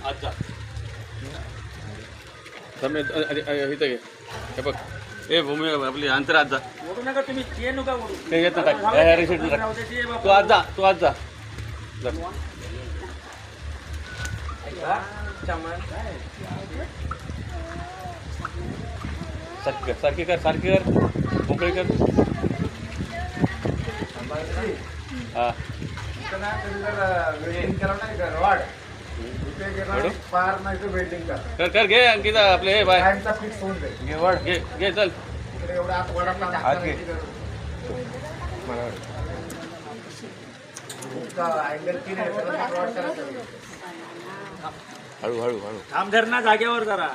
आज जा इथं घे हे बघ ए भूमी आपली अंतर आज जा तुम्ही ते नका ओढू. ते येतं टाक रिसिट तू आज जा तू आज जा सारखी कर मोकळी कर हा कर घे अंकिता आपले हे बाय घे वड घे चल हळू थांब धर ना जागेवर जरा.